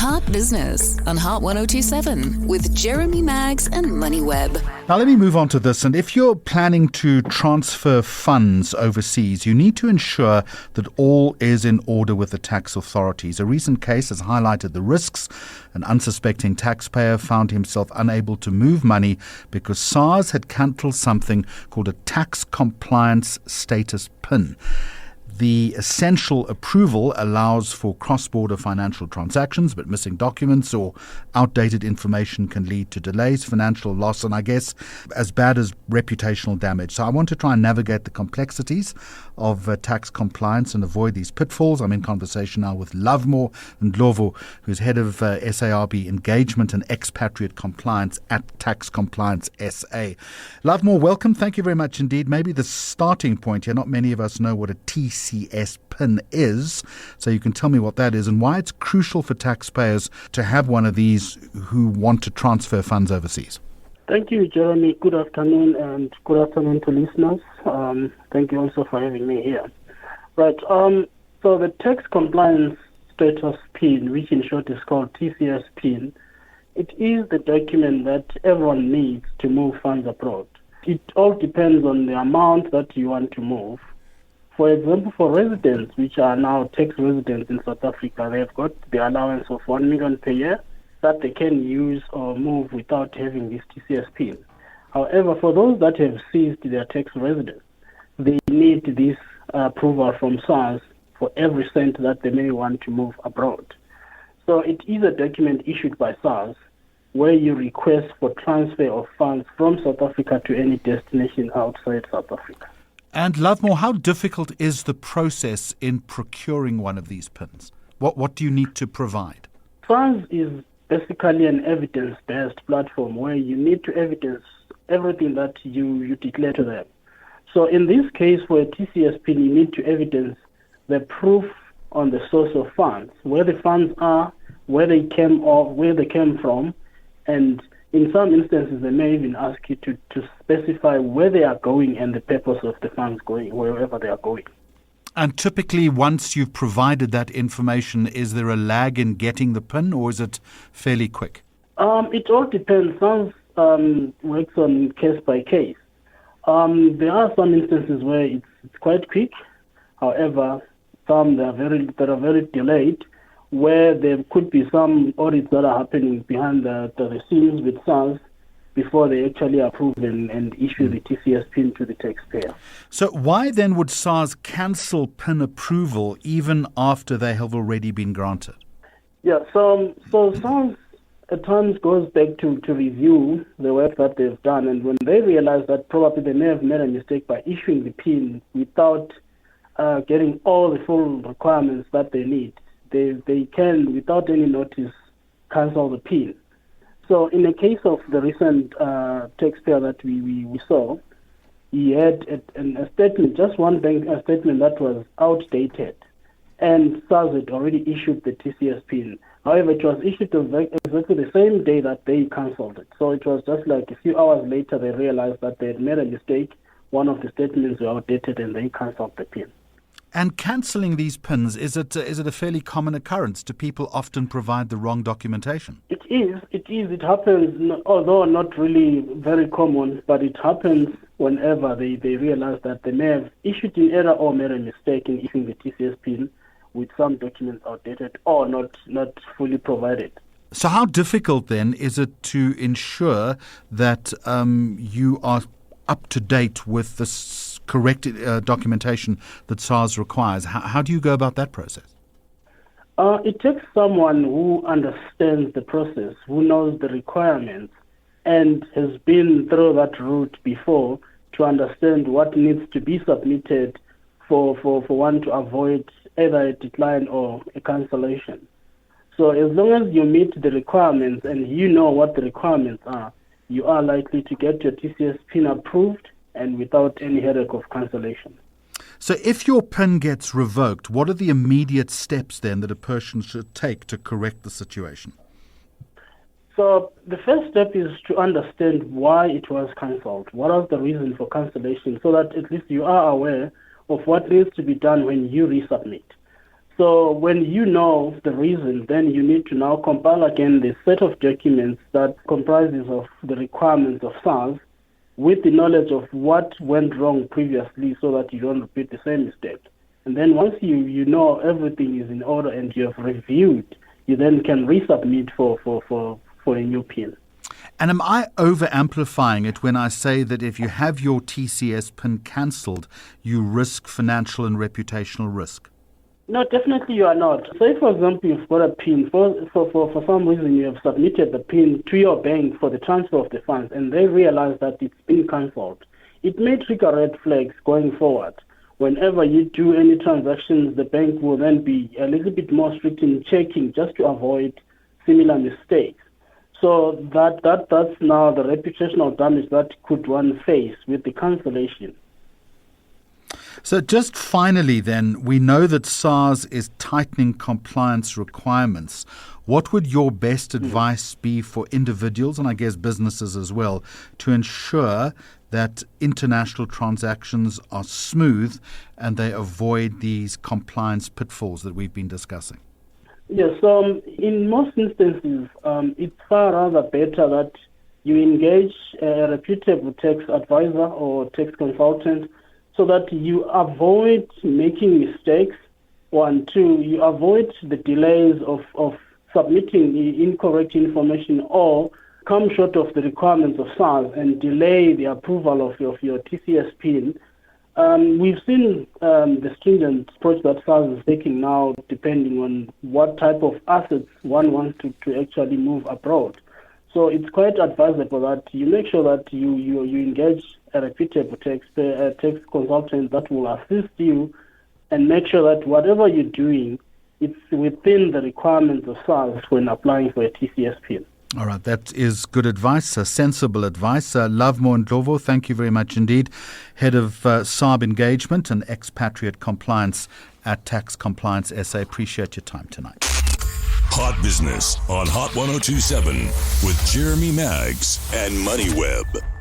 Heart Business on Heart 1027 with Jeremy Maggs and MoneyWeb. Now let me move on to this. And if you're planning to transfer funds overseas, you need to ensure that all is in order with the tax authorities. A recent case has highlighted the risks. An unsuspecting taxpayer found himself unable to move money because SARS had cancelled something called a tax compliance status PIN. The essential approval allows for cross-border financial transactions, but missing documents or outdated information can lead to delays, financial loss, and I guess as bad as reputational damage. So I want to try and navigate the complexities of tax compliance and avoid these pitfalls. I'm in conversation now with Lovemore Ndlovu, who's head of SARB engagement and expatriate compliance at Tax Compliance SA. Lovemore, welcome. Thank you very much indeed. Maybe the starting point here, not many of us know what a TCS PIN is, so you can tell me what that is and why it's crucial for taxpayers to have one of these who want to transfer funds overseas. Thank you, Jeremy. Good afternoon, and good afternoon to listeners. Thank you also for having me here. Right. So the tax compliance status PIN, which in short is called TCS PIN, it is the document that everyone needs to move funds abroad. It all depends on the amount that you want to move. For example, for residents, which are now tax residents in South Africa, they've got the allowance of 1 million per year that they can use or move without having this TCS PIN. However, for those that have ceased their tax residence, they need this approval from SARS for every cent that they may want to move abroad. So it is a document issued by SARS where you request for transfer of funds from South Africa to any destination outside South Africa. And Lovemore, how difficult is the process in procuring one of these PINs? What do you need to provide? SARS is basically an evidence-based platform where you need to evidence everything that you declare to them. So in this case, for a TCS PIN, you need to evidence the proof on the source of funds, where the funds are, where they came from, and in some instances, they may even ask you to specify where they are going and the purpose of the funds going, wherever they are going. And typically, once you've provided that information, is there a lag in getting the PIN, or is it fairly quick? It all depends. SARS works on case by case. There are some instances where it's quite quick. However, some that are very delayed, where there could be some audits that are happening behind the scenes with SARS before they actually approve and issue the TCS PIN to the taxpayer. So why then would SARS cancel PIN approval even after they have already been granted? Yeah, so SARS at times goes back to review the work that they've done, and when they realize that probably they may have made a mistake by issuing the PIN without getting all the full requirements that they need, they can, without any notice, cancel the PIN. So in the case of the recent taxpayer that we saw, he had a statement, just one bank statement that was outdated, and SARS had already issued the TCS PIN. However, it was issued exactly the same day that they cancelled it. So it was just like a few hours later they realized that they had made a mistake. One of the statements were outdated and they cancelled the PIN. And cancelling these PINs, is it a fairly common occurrence? Do people often provide the wrong documentation? It is. It happens, although not really very common, but it happens whenever they realize that they may have issued in error or made a mistake in issuing the TCS PIN with some documents outdated or not fully provided. So how difficult then is it to ensure that you are up to date with the correct documentation that SARS requires? How do you go about that process? It takes someone who understands the process, who knows the requirements, and has been through that route before to understand what needs to be submitted for one to avoid either a decline or a cancellation. So as long as you meet the requirements and you know what the requirements are, you are likely to get your TCS PIN approved and without any headache of cancellation. So if your PIN gets revoked, what are the immediate steps then that a person should take to correct the situation? So the first step is to understand why it was cancelled. What was the reason for cancellation, so that at least you are aware of what needs to be done when you resubmit. So when you know the reason, then you need to now compile again the set of documents that comprises of the requirements of SARS with the knowledge of what went wrong previously so that you don't repeat the same mistake. And then once you know everything is in order and you have reviewed, you then can resubmit for a new PIN. And am I over-amplifying it when I say that if you have your TCS PIN cancelled, you risk financial and reputational risk? No, definitely you are not. Say, for example, you've got a PIN. For some reason, you have submitted the PIN to your bank for the transfer of the funds, and they realize that it's been cancelled. It may trigger red flags going forward. Whenever you do any transactions, the bank will then be a little bit more strict in checking just to avoid similar mistakes. So that's now the reputational damage that could one face with the cancellation. So just finally then, we know that SARS is tightening compliance requirements. What would your best advice be for individuals and I guess businesses as well to ensure that international transactions are smooth and they avoid these compliance pitfalls that we've been discussing? Yes, in most instances, it's far rather better that you engage a reputable tax advisor or tax consultant so that you avoid making mistakes. 1, 2, you avoid the delays of submitting incorrect information or come short of the requirements of SARS and delay the approval of your TCS PIN. We've seen the stringent approach that SARS is taking now, depending on what type of assets one wants to actually move abroad. So it's quite advisable that you make sure that you engage a reputable tax consultant that will assist you and make sure that whatever you're doing, it's within the requirements of SARS when applying for a TCS PIN. All right, that is good advice, sensible advice. Lovemore Ndlovu, thank you very much indeed. Head of SARB Engagement and Expatriate Compliance at Tax Compliance SA. Appreciate your time tonight. Hot Business on Hot 102.7 with Jeremy Maggs and MoneyWeb.